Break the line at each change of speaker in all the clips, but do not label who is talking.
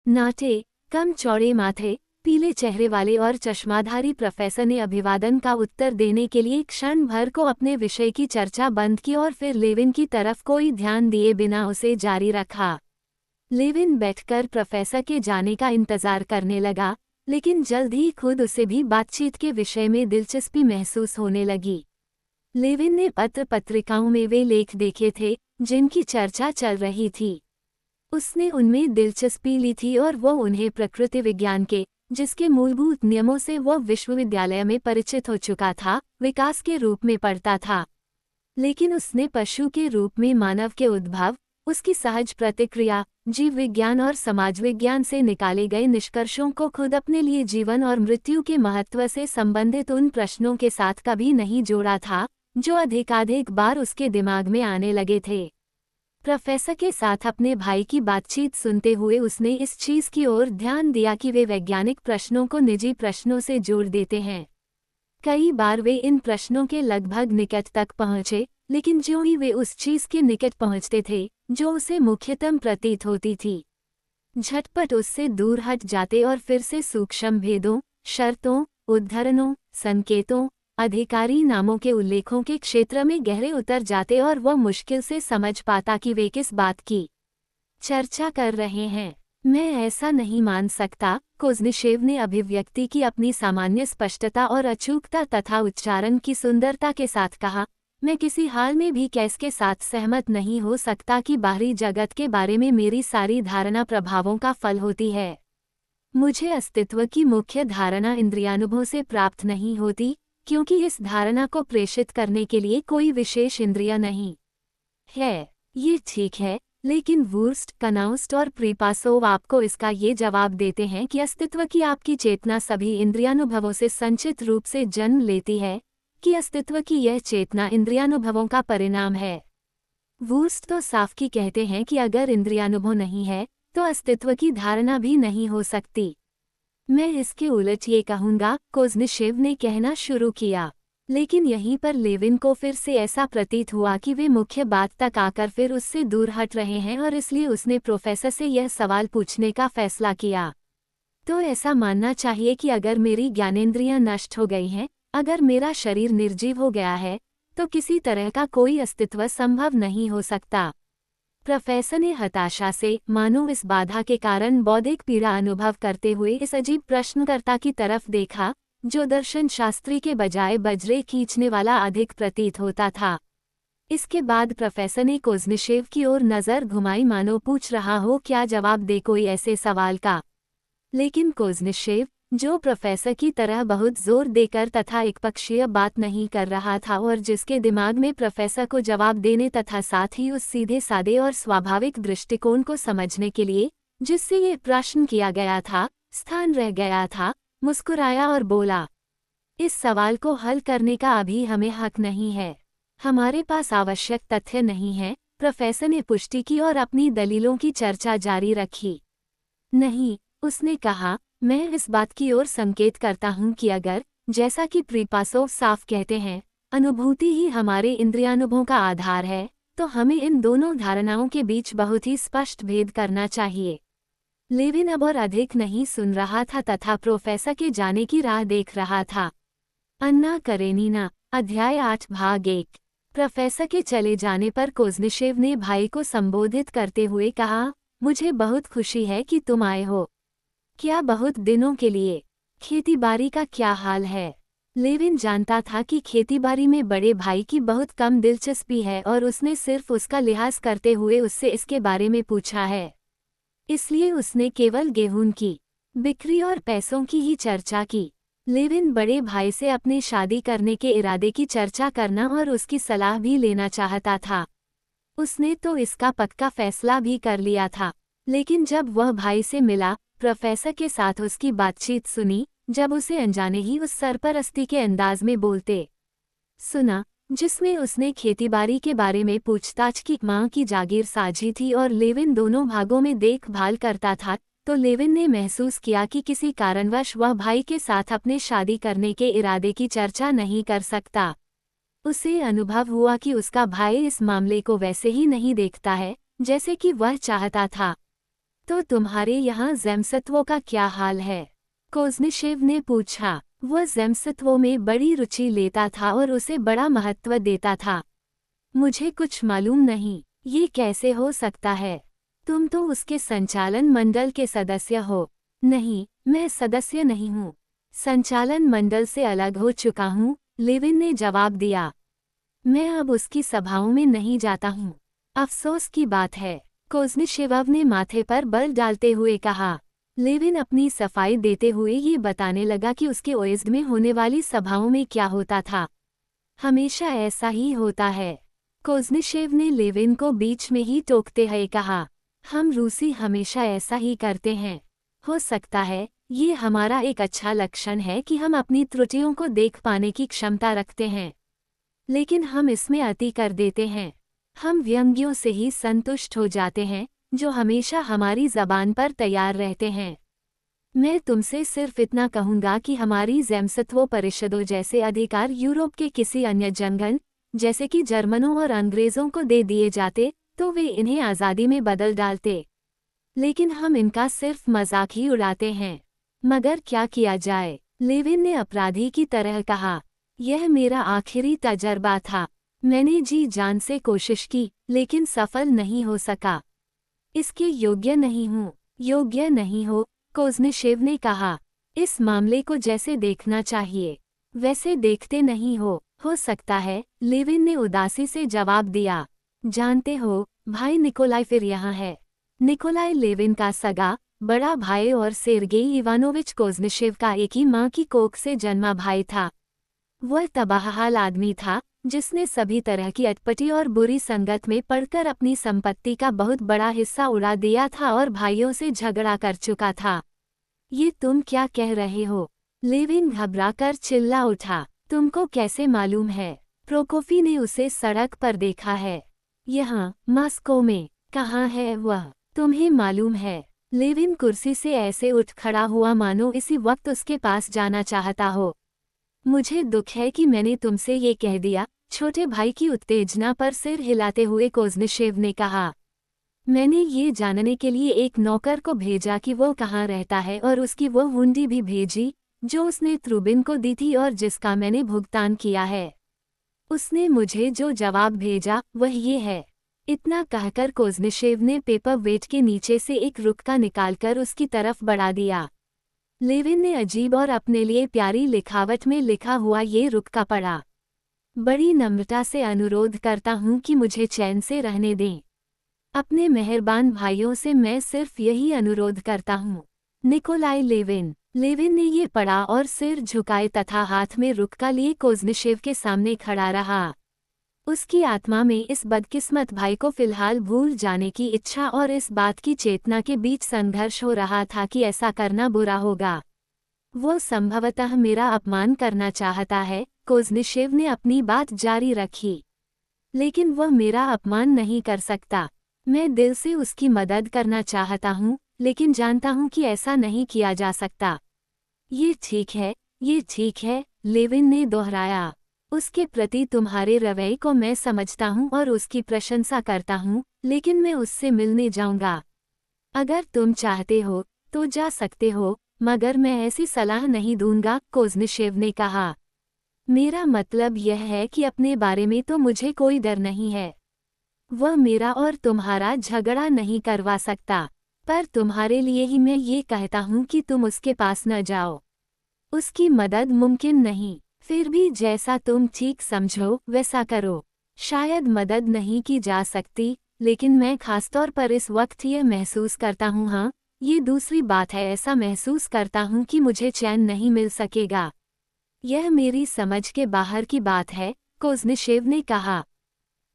नाटे, कम चौड़े माथे, पीले चेहरे वाले और चश्माधारी प्रोफेसर ने अभिवादन का उत्तर देने के लिए क्षण भर को अपने विषय की चर्चा बंद की और फिर लेविन की तरफ कोई ध्यान दिए बिना उसे जारी रखा। लेविन बैठकर प्रोफेसर के जाने का इंतजार करने लगा, लेकिन जल्द ही खुद उसे भी बातचीत के विषय में दिलचस्पी महसूस होने लगी। लेविन ने पत्र पत्रिकाओं में वे लेख देखे थे जिनकी चर्चा चल रही थी। उसने उनमें दिलचस्पी ली थी और वो उन्हें प्रकृति विज्ञान के, जिसके मूलभूत नियमों से वह विश्वविद्यालय में परिचित हो चुका था, विकास के रूप में पढ़ता था। लेकिन उसने पशु के रूप में मानव के उद्भव, उसकी सहज प्रतिक्रिया, जीव विज्ञान और समाज विज्ञान से निकाले गए निष्कर्षों को खुद अपने लिए जीवन और मृत्यु के महत्व से संबंधित उन प्रश्नों के साथ कभी नहीं जोड़ा था जो अधिकाधिक बार उसके दिमाग में आने लगे थे। प्रोफेसर के साथ अपने भाई की बातचीत सुनते हुए उसने इस चीज की ओर ध्यान दिया कि वे वैज्ञानिक प्रश्नों को निजी प्रश्नों से जोड़ देते हैं। कई बार वे इन प्रश्नों के लगभग निकट तक पहुंचे, लेकिन ज्यों ही वे उस चीज के निकट पहुंचते थे जो उसे मुख्यतम प्रतीत होती थी, झटपट उससे दूर हट जाते और फिर से सूक्ष्म भेदों, शर्तों, उद्धरणों, संकेतों, अधिकारी नामों के उल्लेखों के क्षेत्र में गहरे उतर जाते और वह मुश्किल से समझ पाता कि वे किस बात की चर्चा कर रहे हैं। मैं ऐसा नहीं मान सकता, कोज़्निशेव ने अभिव्यक्ति की अपनी सामान्य स्पष्टता और अचूकता तथा उच्चारण की सुंदरता के साथ कहा। मैं किसी हाल में भी कैस के साथ सहमत नहीं हो सकता कि बाहरी जगत के बारे में मेरी सारी धारणा प्रभावों का फल होती है। मुझे अस्तित्व की मुख्य धारणा इंद्रियानुभव से प्राप्त नहीं होती, क्योंकि इस धारणा को प्रेषित करने के लिए कोई विशेष इंद्रिय नहीं है। ये ठीक है, लेकिन वुर्स्ट, कनाउस्ट और प्रीपासोव आपको इसका ये जवाब देते हैं कि अस्तित्व की आपकी चेतना सभी इंद्रियानुभवों से संचित रूप से जन्म लेती है, कि अस्तित्व की यह चेतना इंद्रियानुभवों का परिणाम है। वुर्स्ट तो साफ की कहते हैं कि अगर इंद्रियानुभव नहीं है तो अस्तित्व की धारणा भी नहीं हो सकती। मैं इसके उलट ये कहूँगा, कोज़्निशेव ने कहना शुरू किया। लेकिन यहीं पर लेविन को फिर से ऐसा प्रतीत हुआ कि वे मुख्य बात तक आकर फिर उससे दूर हट रहे हैं और इसलिए उसने प्रोफेसर से यह सवाल पूछने का फैसला किया। तो ऐसा मानना चाहिए कि अगर मेरी ज्ञानेंद्रियां नष्ट हो गई हैं, अगर मेरा शरीर निर्जीव हो गया है, तो किसी तरह का कोई अस्तित्व संभव नहीं हो सकता। प्रोफेसर ने हताशा से, मानो इस बाधा के कारण बौद्धिक पीड़ा अनुभव करते हुए इस अजीब प्रश्नकर्ता की तरफ देखा, जो दर्शन शास्त्री के बजाय बजरे खींचने वाला अधिक प्रतीत होता था। इसके बाद प्रोफेसर ने कोज़्निशेव की ओर नज़र घुमाई, मानो पूछ रहा हो क्या जवाब दे कोई ऐसे सवाल का। लेकिन कोज़्निशेव, जो प्रोफेसर की तरह बहुत जोर देकर तथा एकपक्षीय बात नहीं कर रहा था और जिसके दिमाग में प्रोफेसर को जवाब देने तथा साथ ही उस सीधे सादे और स्वाभाविक दृष्टिकोण को समझने के लिए जिससे ये प्रश्न किया गया था, स्थान रह गया था, मुस्कुराया और बोला, इस सवाल को हल करने का अभी हमें हक नहीं है। हमारे पास आवश्यक तथ्य नहीं है। प्रोफेसर ने पुष्टि की और अपनी दलीलों की चर्चा जारी रखी। नहीं, उसने कहा, मैं इस बात की ओर संकेत करता हूं कि अगर, जैसा कि प्रीपासोव साफ कहते हैं, अनुभूति ही हमारे इंद्रियानुभवों का आधार है, तो हमें इन दोनों धारणाओं के बीच बहुत ही स्पष्ट भेद करना चाहिए। लेविन अब और अधिक नहीं सुन रहा था तथा प्रोफेसर के जाने की राह देख रहा था। अन्ना करेनिना, अध्याय 8 भाग 1। प्रोफेसर के चले जाने पर कोज़्निशेव ने भाई को संबोधित करते हुए कहा, मुझे बहुत खुशी है कि तुम आए हो। क्या बहुत दिनों के लिए? खेतीबाड़ी का क्या हाल है? लेविन जानता था कि खेतीबाड़ी में बड़े भाई की बहुत कम दिलचस्पी है और उसने सिर्फ उसका लिहाज करते हुए उससे इसके बारे में पूछा है। इसलिए उसने केवल गेहूं की बिक्री और पैसों की ही चर्चा की। लेविन बड़े भाई से अपने शादी करने के इरादे की चर्चा करना और उसकी सलाह भी लेना चाहता था। उसने तो इसका पक्का फैसला भी कर लिया था, लेकिन जब वह भाई से मिला, प्रोफेसर के साथ उसकी बातचीत सुनी, जब उसे अनजाने ही उस सरपरस्ती के अंदाज में बोलते सुना, जिसमें उसने खेतीबाड़ी के बारे में पूछताछ की, मां की जागीर साझी थी और लेविन दोनों भागों में देखभाल करता था, तो लेविन ने महसूस किया कि किसी कारणवश वह भाई के साथ अपने शादी करने के इरादे की चर्चा नहीं कर सकता। उसे अनुभव हुआ कि उसका भाई इस मामले को वैसे ही नहीं देखता है जैसे कि वह चाहता था। तो तुम्हारे यहाँ ज़ेमसत्वों का क्या हाल है? कोज़्निशेव ने पूछा। वह ज़ेमसत्वों में बड़ी रुचि लेता था और उसे बड़ा महत्व देता था। मुझे कुछ मालूम नहीं, ये कैसे हो सकता है? तुम तो उसके संचालन मंडल के सदस्य हो। नहीं, मैं सदस्य नहीं हूँ। संचालन मंडल से अलग हो चुका हूँ, लेविन ने जवाब दिया। मैं अब उसकी सभाओं में नहीं जाता हूँ। अफसोस की बात है, कोज़्निशेव ने माथे पर बल डालते हुए कहा। लेविन अपनी सफाई देते हुए ये बताने लगा कि उसके ओएज़्ड में होने वाली सभाओं में क्या होता था। हमेशा ऐसा ही होता है। कोज़्निशेव ने लेविन को बीच में ही टोकते हुए कहा। हम रूसी हमेशा ऐसा ही करते हैं। हो सकता है ये हमारा एक अच्छा लक्षण है कि हम अपनी त्रुटियों को देख पाने की क्षमता रखते हैं, लेकिन हम इसमें अति कर देते हैं। हम व्यंग्यों से ही संतुष्ट हो जाते हैं, जो हमेशा हमारी ज़बान पर तैयार रहते हैं। मैं तुमसे सिर्फ इतना कहूँगा कि हमारी ज़ेमसत्वों परिषदों जैसे अधिकार यूरोप के किसी अन्य जनगण, जैसे कि जर्मनों और अंग्रेज़ों को दे दिए जाते, तो वे इन्हें आज़ादी में बदल डालते। लेकिन हम इनका सिर्फ मजाक ही उड़ाते हैं। मगर क्या किया जाए? लेविन ने अपराधी की तरह कहा। यह मेरा आखिरी तजर्बा था। मैंने जी जान से कोशिश की, लेकिन सफल नहीं हो सका। इसके योग्य नहीं हूँ। योग्य नहीं हो, कोज़्निशेव ने कहा। इस मामले को जैसे देखना चाहिए, वैसे देखते नहीं हो सकता है, लेविन ने उदासी से जवाब दिया। जानते हो, भाई निकोलाई फिर यहाँ है। निकोलाई लेविन का सगा, बड़ा भाई और सेर्गेई इवानोविच कोज़्निशेव का एक ही माँ की कोख से जन्मा भाई था। वह तबाहहाल आदमी था, जिसने सभी तरह की अटपटी और बुरी संगत में पड़कर अपनी संपत्ति का बहुत बड़ा हिस्सा उड़ा दिया था और भाइयों से झगड़ा कर चुका था। ये तुम क्या कह रहे हो? लेविन घबराकर चिल्ला उठा। तुमको कैसे मालूम है? प्रोकोफी ने उसे सड़क पर देखा है। यहाँ, मॉस्को में। कहाँ है वह? तुम्हें मालूम है? लेविन कुर्सी से ऐसे उठ खड़ा हुआ मानो इसी वक्त उसके पास जाना चाहता हो। मुझे दुख है कि मैंने तुमसे ये कह दिया, छोटे भाई की उत्तेजना पर सिर हिलाते हुए कोज़्निशेव ने कहा। मैंने ये जानने के लिए एक नौकर को भेजा कि वो कहाँ रहता है और उसकी वो हुंडी भी भेजी, जो उसने त्रुबिन को दी थी और जिसका मैंने भुगतान किया है। उसने मुझे जो जवाब भेजा वह ये है। इतना कहकर कोज़्निशेव ने पेपर वेट के नीचे से एक रुक्का निकालकर उसकी तरफ बढ़ा दिया। लेविन ने अजीब और अपने लिए प्यारी लिखावट में लिखा हुआ ये रुक्का पढ़ा। बड़ी नम्रता से अनुरोध करता हूँ कि मुझे चैन से रहने दें। अपने मेहरबान भाइयों से मैं सिर्फ यही अनुरोध करता हूँ। Nikolai Lewin. लेविन ने ये पढ़ा और सिर झुकाए तथा हाथ में रुक्का लिए कोज़्निशेव के सामने खड़ा रहा। उसकी आत्मा में इस बदकिस्मत भाई को फिलहाल भूल जाने की इच्छा और इस बात की चेतना के बीच संघर्ष हो रहा था कि ऐसा करना बुरा होगा। वो संभवतः मेरा अपमान करना चाहता है, कोज़्निशेव ने अपनी बात जारी रखी। लेकिन वह मेरा अपमान नहीं कर सकता। मैं दिल से उसकी मदद करना चाहता हूँ, लेकिन जानता हूँ कि ऐसा नहीं किया जा सकता। ये ठीक है, ये ठीक है, लेविन ने दोहराया। उसके प्रति तुम्हारे रवैये को मैं समझता हूँ और उसकी प्रशंसा करता हूँ, लेकिन मैं उससे मिलने जाऊँगा। अगर तुम चाहते हो, तो जा सकते हो, मगर मैं ऐसी सलाह नहीं दूंगा, कोज़्निशेव ने कहा। मेरा मतलब यह है कि अपने बारे में तो मुझे कोई डर नहीं है। वह मेरा और तुम्हारा झगड़ा नहीं करवा सकता, पर तुम्हारे लिए ही मैं ये कहता हूँ कि तुम उसके पास न जाओ। उसकी मदद मुमकिन नहीं, फिर भी जैसा तुम ठीक समझो वैसा करो। शायद मदद नहीं की जा सकती, लेकिन मैं खासतौर पर इस वक्त ये महसूस करता हूँ, हाँ, ये दूसरी बात है, ऐसा महसूस करता हूँ कि मुझे चैन नहीं मिल सकेगा। यह मेरी समझ के बाहर की बात है, कोज़्निशेव ने कहा।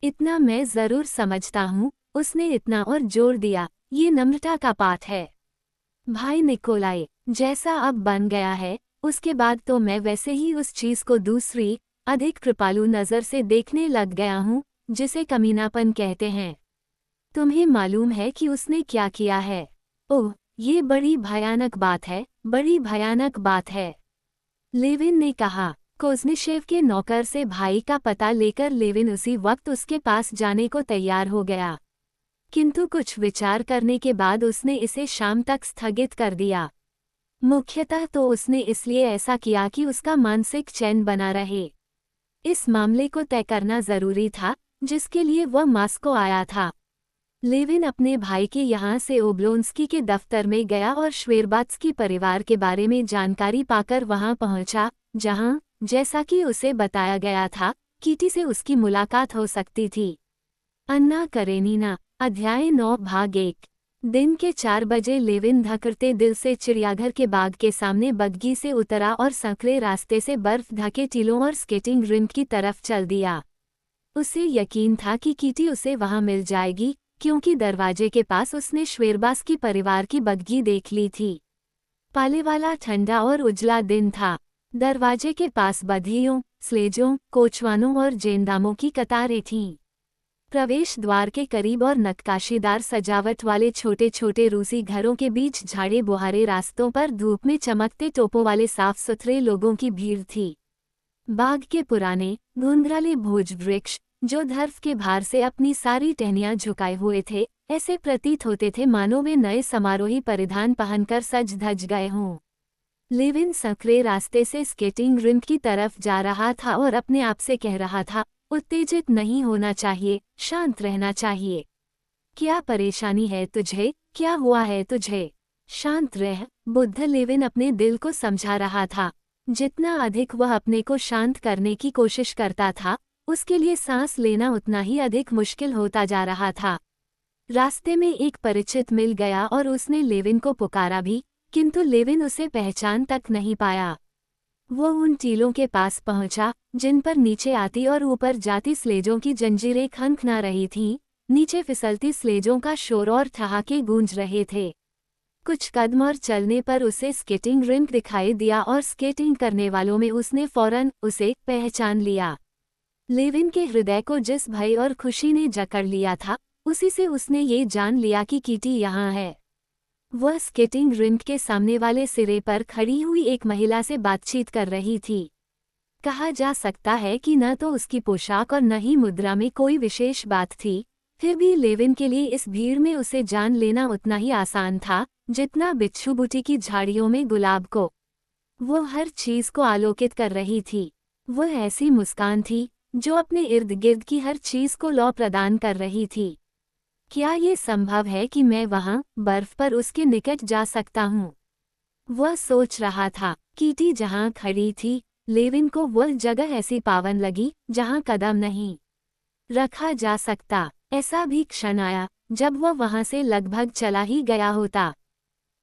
इतना मैं ज़रूर समझता हूँ, उसने इतना और जोर दिया, ये नम्रता का पाठ है। भाई निकोलाई, जैसा अब बन गया है, उसके बाद तो मैं वैसे ही उस चीज़ को दूसरी, अधिक कृपालु नज़र से देखने लग गया हूँ, जिसे कमीनापन कहते हैं। तुम्हें मालूम है कि उसने क्या किया है? ओह, ये बड़ी भयानक बात है, बड़ी भयानक बात है, लेविन ने कहा। कोज़्निशेव के नौकर से भाई का पता लेकर लेविन उसी वक्त उसके पास जाने को तैयार हो गया। किंतु कुछ विचार करने के बाद उसने इसे शाम तक स्थगित कर दिया। मुख्यतः तो उसने इसलिए ऐसा किया कि उसका मानसिक चैन बना रहे। इस मामले को तय करना जरूरी था, जिसके लिए वह मॉस्को आया था। लेविन अपने भाई के यहाँ से ओब्लोंस्की के दफ्तर में गया और श्वेरबात्स्की परिवार के बारे में जानकारी पाकर वहां पहुंचा, जहां, जैसा कि उसे बताया गया था, कीटी से उसकी मुलाकात हो सकती थी। अन्ना करेनिना, अध्याय 9 भाग 1। दिन के 4 बजे लेविन धकड़ते दिल से चिड़ियाघर के बाग के सामने बग्गी से उतरा और संकरे रास्ते से बर्फ ढके टीलों और स्केटिंग रिंक की तरफ चल दिया। उसे यकीन था कि कीटी उसे वहां मिल जाएगी, क्योंकि दरवाजे के पास उसने श्वेरबात्स्की परिवार की बग्गी देख ली थी। पाले वाला ठंडा और उजला दिन था। दरवाजे के पास बधियों, स्लेजों, कोचवानों और जेंदामों की कतारें थीं। प्रवेश द्वार के करीब और नक्काशीदार सजावट वाले छोटे छोटे रूसी घरों के बीच झाड़े बुहारे रास्तों पर धूप में चमकते टोपों वाले साफ सुथरे लोगों की भीड़ थी। बाग के पुराने, घुंघराले भोज वृक्ष, जो धर्फ के भार से अपनी सारी टहनियां झुकाए हुए थे, ऐसे प्रतीत होते थे मानो वे नए समारोही परिधान पहनकर सज धज गए हों। लेविन संकरे रास्ते से स्केटिंग रिंक की तरफ जा रहा था और अपने आप से कह रहा था, उत्तेजित नहीं होना चाहिए, शांत रहना चाहिए। क्या परेशानी है तुझे, क्या हुआ है तुझे? शांत रह, बुद्ध लेविन अपने दिल को समझा रहा था। जितना अधिक वह अपने को शांत करने की कोशिश करता था, उसके लिए सांस लेना उतना ही अधिक मुश्किल होता जा रहा था। रास्ते में एक परिचित मिल गया और उसने लेविन को पुकारा भी, किंतु लेविन उसे पहचान तक नहीं पाया। वो उन टीलों के पास पहुंचा, जिन पर नीचे आती और ऊपर जाती स्लेजों की जंजीरें खनखना रही थीं। नीचे फिसलती स्लेजों का शोर और ठहाके गूंज रहे थे। कुछ कदम और चलने पर उसे स्केटिंग रिंक दिखाई दिया और स्केटिंग करने वालों में उसने फौरन उसे पहचान लिया। लेविन के हृदय को जिस भय और खुशी ने जकड़ लिया था, उसी से उसने ये जान लिया कि कीटी यहाँ है। वह स्केटिंग रिंक के सामने वाले सिरे पर खड़ी हुई एक महिला से बातचीत कर रही थी। कहा जा सकता है कि न तो उसकी पोशाक और न ही मुद्रा में कोई विशेष बात थी, फिर भी लेविन के लिए इस भीड़ में उसे जान लेना उतना ही आसान था, जितना बिच्छू बूटी की झाड़ियों में गुलाब को। वो हर चीज को आलोकित कर रही थी। वह ऐसी मुस्कान थी, जो अपने इर्द गिर्द की हर चीज को लौ प्रदान कर रही थी। क्या ये संभव है कि मैं वहां, बर्फ पर उसके निकट जा सकता हूँ? वह सोच रहा था। कीटी जहां खड़ी थी, लेविन को वह जगह ऐसी पावन लगी, जहां कदम नहीं रखा जा सकता। ऐसा भी क्षण आया, जब वह वहां से लगभग चला ही गया होता।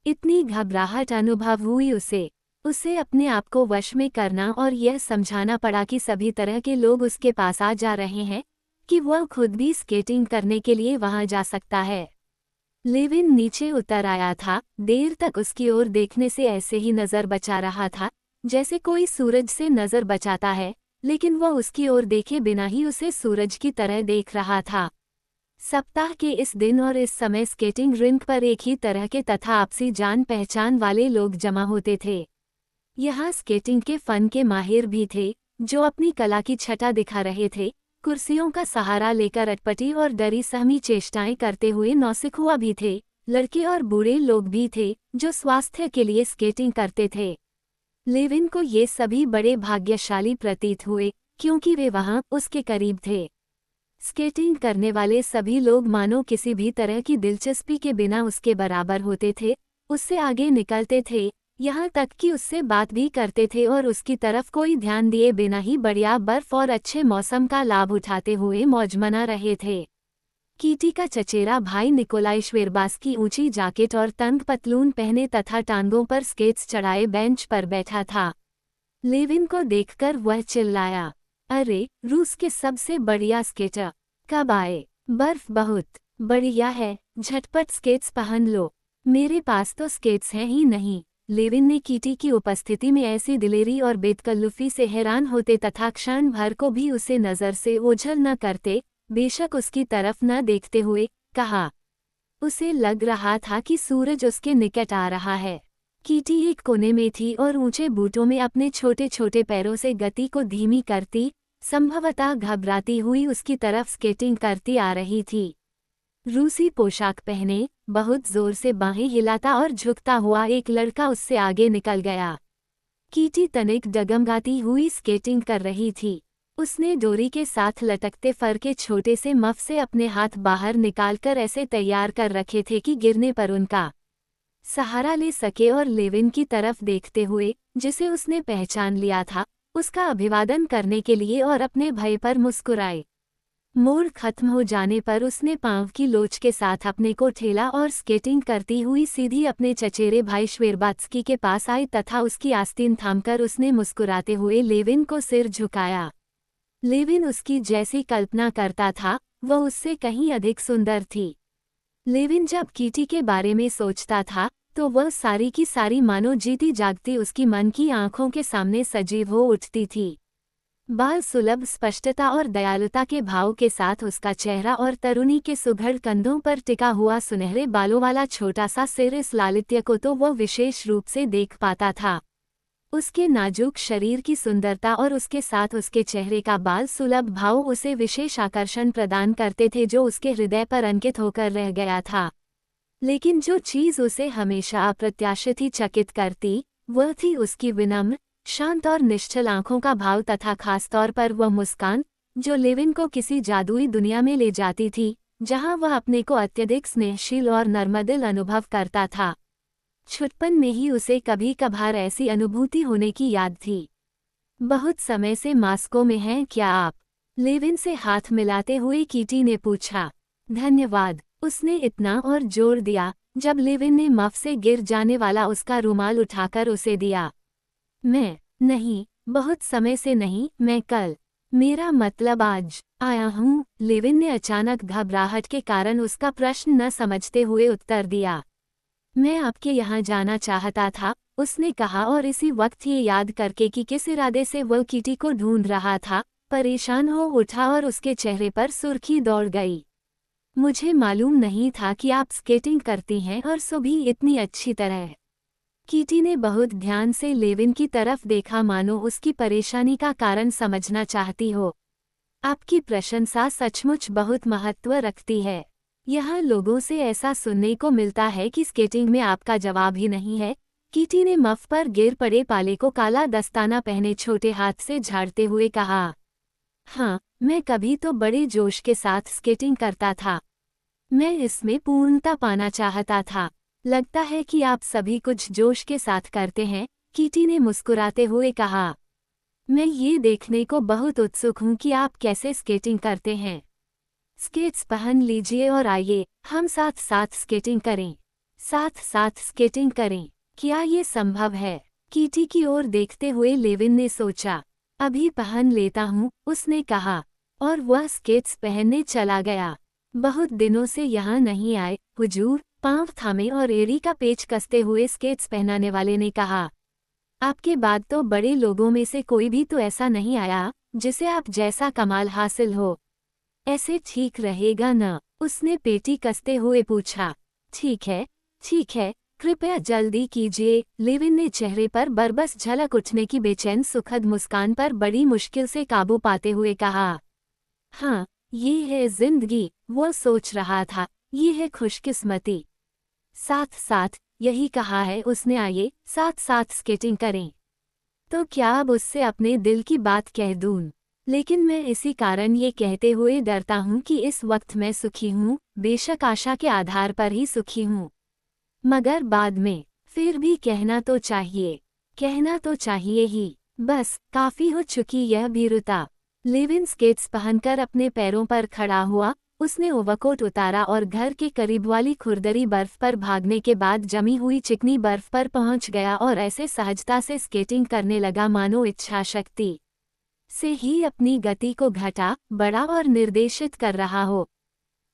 इतनी घबराहट अनुभव हुई उसे अपने आप को वश में करना और यह समझाना पड़ा कि सभी तरह के लोग उसके पास आ जा रहे हैं, कि वह खुद भी स्केटिंग करने के लिए वहां जा सकता है। लेविन नीचे उतर आया था, देर तक उसकी ओर देखने से ऐसे ही नजर बचा रहा था, जैसे कोई सूरज से नजर बचाता है, लेकिन वह उसकी ओर देखे बिना ही उसे सूरज की तरह देख रहा था। सप्ताह के इस दिन और इस समय स्केटिंग रिंक पर एक ही तरह के तथा आपसी जान पहचान वाले लोग जमा होते थे। यहाँ स्केटिंग के फन के माहिर भी थे, जो अपनी कला की छटा दिखा रहे थे, कुर्सियों का सहारा लेकर अटपटी और डरी सहमी चेष्टाएं करते हुए नौसिखुआ भी थे, लड़के और बूढ़े लोग भी थे, जो स्वास्थ्य के लिए स्केटिंग करते थे। लेविन को ये सभी बड़े भाग्यशाली प्रतीत हुए, क्योंकि वे वहां उसके करीब थे। स्केटिंग करने वाले सभी लोग मानो किसी भी तरह की दिलचस्पी के बिना उसके बराबर होते थे, उससे आगे निकलते थे, यहाँ तक कि उससे बात भी करते थे और उसकी तरफ कोई ध्यान दिए बिना ही बढ़िया बर्फ और अच्छे मौसम का लाभ उठाते हुए मौज मना रहे थे। कीटी का चचेरा भाई निकोलाई श्वेरबात्स्की ऊंची जैकेट और तंग पतलून पहने तथा टांगों पर स्केट्स चढ़ाए बेंच पर बैठा था। लेविन को देखकर वह चिल्लाया, अरे, रूस के सबसे बढ़िया स्केटर कब आए? बर्फ बहुत बढ़िया है, झटपट स्केट्स पहन लो। मेरे पास तो स्केट्स हैं ही नहीं। लेविन ने कीटी की उपस्थिति में ऐसी दिलेरी और बेतकल्लुफी से हैरान होते तथा क्षण भर को भी उसे नजर से ओझल न करते, बेशक उसकी तरफ न देखते हुए, कहा। उसे लग रहा था कि सूरज उसके निकट आ रहा है। कीटी एक कोने में थी और ऊंचे बूटों में अपने छोटे छोटे पैरों से गति को धीमी करती, संभवतः घबराती हुई उसकी तरफ स्केटिंग करती आ रही थी। रूसी पोशाक पहने, बहुत जोर से बाहें हिलाता और झुकता हुआ एक लड़का उससे आगे निकल गया। कीटी तनिक डगमगाती हुई स्केटिंग कर रही थी। उसने डोरी के साथ लटकते फर के छोटे से मफ से अपने हाथ बाहर निकालकर ऐसे तैयार कर रखे थे कि गिरने पर उनका सहारा ले सके, और लेविन की तरफ देखते हुए, जिसे उसने पहचान लिया था, उसका अभिवादन करने के लिए और अपने भय पर मुस्कुराए। मोड़ खत्म हो जाने पर उसने पांव की लोच के साथ अपने को ठेला और स्केटिंग करती हुई सीधी अपने चचेरे भाई श्वेरबात्स्की के पास आई तथा उसकी आस्तीन थामकर उसने मुस्कुराते हुए लेविन को सिर झुकाया। लेविन उसकी जैसी कल्पना करता था, वह उससे कहीं अधिक सुंदर थी। लेविन जब कीटी के बारे में सोचता था, तो वह सारी की सारी मानो जीती जागती उसकी मन की आंखों के सामने सजीव हो उठती थी। बाल सुलभ स्पष्टता और दयालुता के भाव के साथ उसका चेहरा और तरुणी के सुघड़ कंधों पर टिका हुआ सुनहरे बालों वाला छोटा सा सिर, इस लालित्य को तो वह विशेष रूप से देख पाता था। उसके नाजुक शरीर की सुंदरता और उसके साथ उसके चेहरे का बाल सुलभ भाव उसे विशेष आकर्षण प्रदान करते थे, जो उसके हृदय पर अंकित होकर रह गया था। लेकिन जो चीज़ उसे हमेशा अप्रत्याशित ही चकित करती, वह थी उसकी विनम्र, शांत और निश्चल आंखों का भाव तथा खासतौर पर वह मुस्कान, जो लेविन को किसी जादुई दुनिया में ले जाती थी, जहां वह अपने को अत्यधिक स्नेहशील और नर्मदिल अनुभव करता था। छुटपन में ही उसे कभी कभार ऐसी अनुभूति होने की याद थी। बहुत समय से मास्को में हैं क्या आप? लेविन से हाथ मिलाते हुए कीटी ने पूछा। धन्यवाद, उसने इतना और जोर दिया, जब लेविन ने मफ से गिर जाने वाला उसका रुमाल उठाकर उसे दिया। मैं नहीं, बहुत समय से नहीं, मैं कल, मेरा मतलब आज आया हूँ। लेविन ने अचानक घबराहट के कारण उसका प्रश्न न समझते हुए उत्तर दिया। मैं आपके यहाँ जाना चाहता था, उसने कहा, और इसी वक्त ये याद करके कि किस इरादे से वह कीटी को ढूंढ रहा था, परेशान हो उठा और उसके चेहरे पर सुर्खी दौड़ गई। मुझे मालूम नहीं था कि आप स्केटिंग करती हैं, और सो भी इतनी अच्छी तरह। कीटी ने बहुत ध्यान से लेविन की तरफ देखा, मानो उसकी परेशानी का कारण समझना चाहती हो। आपकी प्रशंसा सचमुच बहुत महत्व रखती है। यहाँ लोगों से ऐसा सुनने को मिलता है कि स्केटिंग में आपका जवाब ही नहीं है। कीटी ने मफ पर गिर पड़े पाले को काला दस्ताना पहने छोटे हाथ से झाड़ते हुए कहा। हाँ, मैं कभी तो बड़े जोश के साथ स्केटिंग करता था। मैं इसमें पूर्णता पाना चाहता था। लगता है कि आप सभी कुछ जोश के साथ करते हैं, कीटी ने मुस्कुराते हुए कहा। मैं ये देखने को बहुत उत्सुक हूँ कि आप कैसे स्केटिंग करते हैं। स्केट्स पहन लीजिए और आइए, हम साथ साथ स्केटिंग करें। साथ साथ स्केटिंग करें, क्या ये संभव है? कीटी की ओर देखते हुए लेविन ने सोचा। अभी पहन लेता हूँ, उसने कहा, और वह स्केट्स पहनने चला गया। बहुत दिनों से यहाँ नहीं आए, हुजूर, पांव थामे और एड़ी का पेच कसते हुए स्केट्स पहनाने वाले ने कहा। आपके बाद तो बड़े लोगों में से कोई भी तो ऐसा नहीं आया, जिसे आप जैसा कमाल हासिल हो। ऐसे ठीक रहेगा न? उसने पेटी कसते हुए पूछा। ठीक है, ठीक है, कृपया जल्दी कीजिए, लेविन ने चेहरे पर बरबस झलक उठने की बेचैन सुखद मुस्कान पर बड़ी मुश्किल से काबू पाते हुए कहा। हाँ, ये है जिंदगी, वो सोच रहा था, ये है खुशकिस्मती। साथ साथ, यही कहा है उसने, आइए, साथ साथ स्केटिंग करें। तो क्या अब उससे अपने दिल की बात कह दूं? लेकिन मैं इसी कारण ये कहते हुए डरता हूँ कि इस वक्त मैं सुखी हूँ, बेशक आशा के आधार पर ही सुखी हूँ। मगर बाद में, फिर भी कहना तो चाहिए, कहना तो चाहिए ही। बस, काफी हो चुकी यह भीरुता। लेविन स्केट्स पहनकर अपने पैरों पर खड़ा हुआ, उसने ओवरकोट उतारा और घर के करीब वाली खुरदरी बर्फ पर भागने के बाद जमी हुई चिकनी बर्फ पर पहुंच गया और ऐसे सहजता से स्केटिंग करने लगा मानो इच्छा शक्ति से ही अपनी गति को घटा, बढ़ा और निर्देशित कर रहा हो।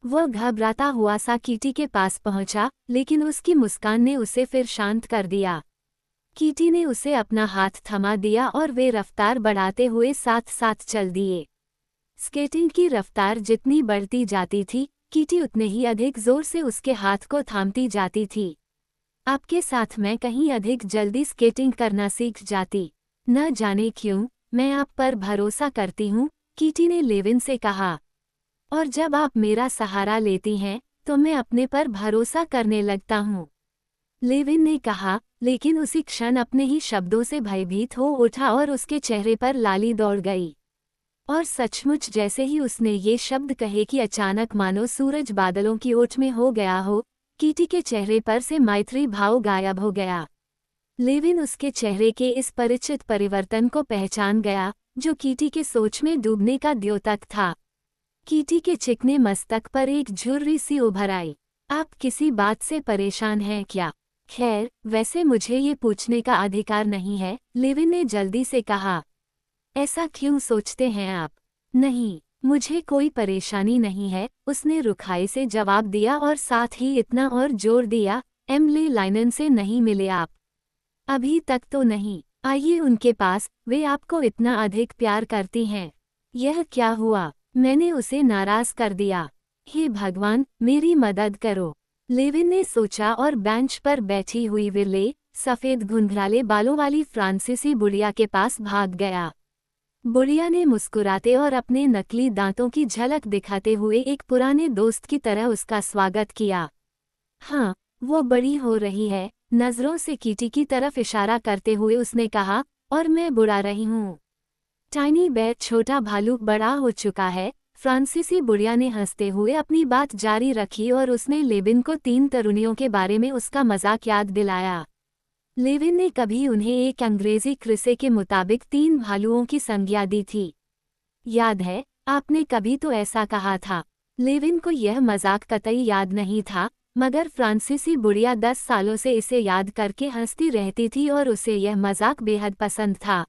वह घबराता हुआ सा कीटी के पास पहुंचा, लेकिन उसकी मुस्कान ने उसे फिर शांत कर दिया। कीटी ने उसे अपना हाथ थमा दिया और वे रफ्तार बढ़ाते हुए साथ साथ चल दिए। स्केटिंग की रफ्तार जितनी बढ़ती जाती थी, कीटी उतने ही अधिक जोर से उसके हाथ को थामती जाती थी। आपके साथ मैं कहीं अधिक जल्दी स्केटिंग करना सीख जाती। न जाने क्यों, मैं आप पर भरोसा करती हूँ, कीटी ने लेविन से कहा। और जब आप मेरा सहारा लेती हैं, तो मैं अपने पर भरोसा करने लगता हूँ। लेविन ने कहा, लेकिन उसी क्षण अपने ही शब्दों से भयभीत हो उठा और उसके चेहरे पर लाली दौड़ गई। और सचमुच जैसे ही उसने ये शब्द कहे कि अचानक मानो सूरज बादलों की ओट में हो गया हो, कीटी के चेहरे पर से मैत्री भाव गायब हो गया। लेविन उसके चेहरे के इस परिचित परिवर्तन को पहचान गया, जो कीटी के सोच में डूबने का द्योतक था। कीटी के चिकने मस्तक पर एक झुर्री सी उभर आई। आप किसी बात से परेशान हैं क्या? खैर, वैसे मुझे ये पूछने का अधिकार नहीं है, लेविन ने जल्दी से कहा। ऐसा क्यों सोचते हैं आप? नहीं, मुझे कोई परेशानी नहीं है, उसने रुखाई से जवाब दिया और साथ ही इतना और जोर दिया, एमिली लाइनन से नहीं मिले आप? अभी तक तो नहीं। आइए उनके पास, वे आपको इतना अधिक प्यार करती हैं। यह क्या हुआ? मैंने उसे नाराज कर दिया। हे भगवान, मेरी मदद करो। लेविन ने सोचा और बेंच पर बैठी हुई विरले, सफ़ेद घुंघराले बालों वाली फ्रांसीसी बुढ़िया के पास भाग गया। बुढ़िया ने मुस्कुराते और अपने नकली दांतों की झलक दिखाते हुए एक पुराने दोस्त की तरह उसका स्वागत किया। हाँ, वो बड़ी हो रही है, नज़रों से कीटी की तरफ इशारा करते हुए उसने कहा, और मैं बुढ़ा रही हूँ। टाइनी बेर छोटा भालू बड़ा हो चुका है, फ्रांसीसी बुढ़िया ने हंसते हुए अपनी बात जारी रखी और उसने लेविन को 3 तरुणियों के बारे में उसका मजाक याद दिलाया। लेविन ने कभी उन्हें एक अंग्रेजी क्रिसे के मुताबिक 3 भालुओं की संज्ञा दी थी। याद है, आपने कभी तो ऐसा कहा था। लेविन को यह मजाक कतई याद नहीं था, मगर फ्रांसीसी बुढ़िया 10 सालों से इसे याद करके हंसती रहती थी और उसे यह मजाक बेहद पसंद था।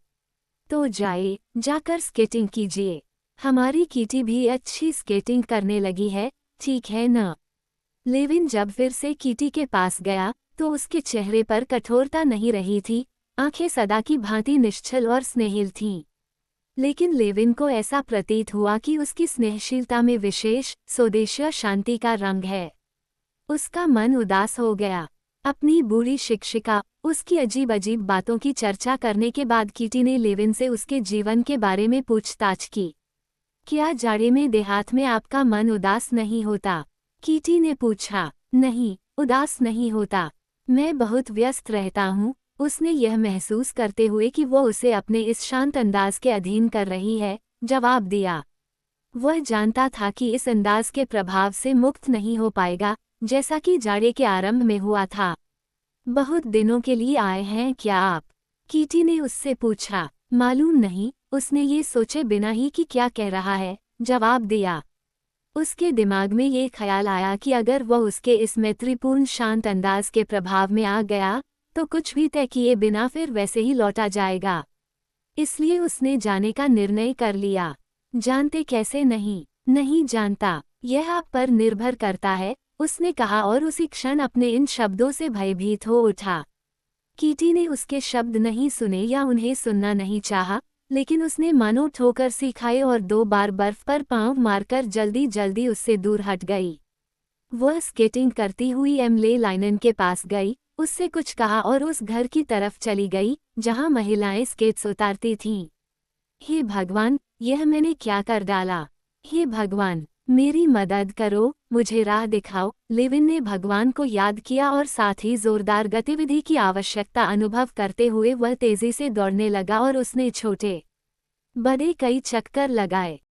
तो जाकर स्केटिंग कीजिए। हमारी कीटी भी अच्छी स्केटिंग करने लगी है, ठीक है न? लेविन जब फिर से कीटी के पास गया, तो उसके चेहरे पर कठोरता नहीं रही थी, आंखें सदा की भांति निश्चल और स्नेहिल थीं। लेकिन लेविन को ऐसा प्रतीत हुआ कि उसकी स्नेहशीलता में विशेष, स्वदेशीय शांति का रंग है। उसका मन उदास हो गया। अपनी बूढ़ी शिक्षिका, उसकी अजीब अजीब बातों की चर्चा करने के बाद कीटी ने लेविन से उसके जीवन के बारे में पूछताछ की। क्या जाड़े में देहात में आपका मन उदास नहीं होता? कीटी ने पूछा। नहीं, उदास नहीं होता। मैं बहुत व्यस्त रहता हूँ, उसने यह महसूस करते हुए कि वो उसे अपने इस शांत अंदाज के अधीन कर रही है, जवाब दिया। वह जानता था कि इस अंदाज के प्रभाव से मुक्त नहीं हो पाएगा, जैसा कि जाड़े के आरंभ में हुआ था। बहुत दिनों के लिए आए हैं क्या आप? कीटी ने उससे पूछा। मालूम नहीं, उसने ये सोचे बिना ही कि क्या कह रहा है, जवाब दिया। उसके दिमाग में ये ख्याल आया कि अगर वह उसके इस मैत्रीपूर्ण शांत अंदाज के प्रभाव में आ गया, तो कुछ भी तय किए बिना फिर वैसे ही लौटा जाएगा। इसलिए उसने जाने का निर्णय कर लिया। जानते कैसे नहीं जानता, यह आप पर निर्भर करता है, उसने कहा और उसी क्षण अपने इन शब्दों से भयभीत हो उठा। कीटी ने उसके शब्द नहीं सुने या उन्हें सुनना नहीं चाहा, लेकिन उसने मानो ठोकर सी खाए और 2 बार बर्फ पर पांव मारकर जल्दी जल्दी उससे दूर हट गई। वह स्केटिंग करती हुई एमिली लाइनन के पास गई, उससे कुछ कहा और उस घर की तरफ चली गई, जहां महिलाएं स्केट्स उतारती थीं। हे भगवान, यह मैंने क्या कर डाला? हे भगवान, मेरी मदद करो, मुझे राह दिखाओ। लेविन ने भगवान को याद किया और साथ ही जोरदार गतिविधि की आवश्यकता अनुभव करते हुए वह तेजी से दौड़ने लगा और उसने छोटे बड़े कई चक्कर लगाए।